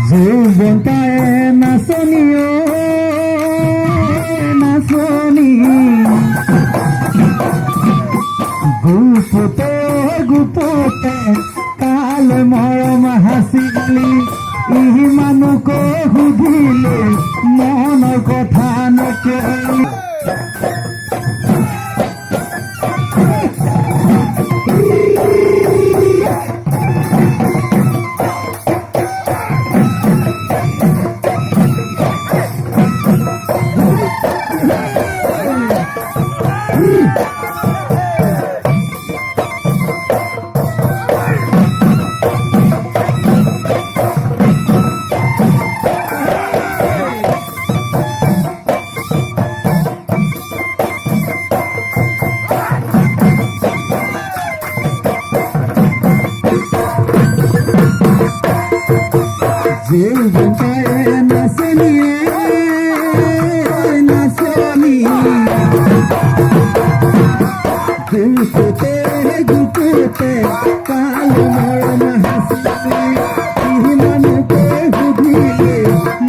যৌবনটায় নাচনিও নাচনি গুপতে গুপতে কাল মৰম হাসিলি ইমানুক সুধিলে মনৰ কথা নকলি যৌবনটায় নাচনি নাচনি গুপতে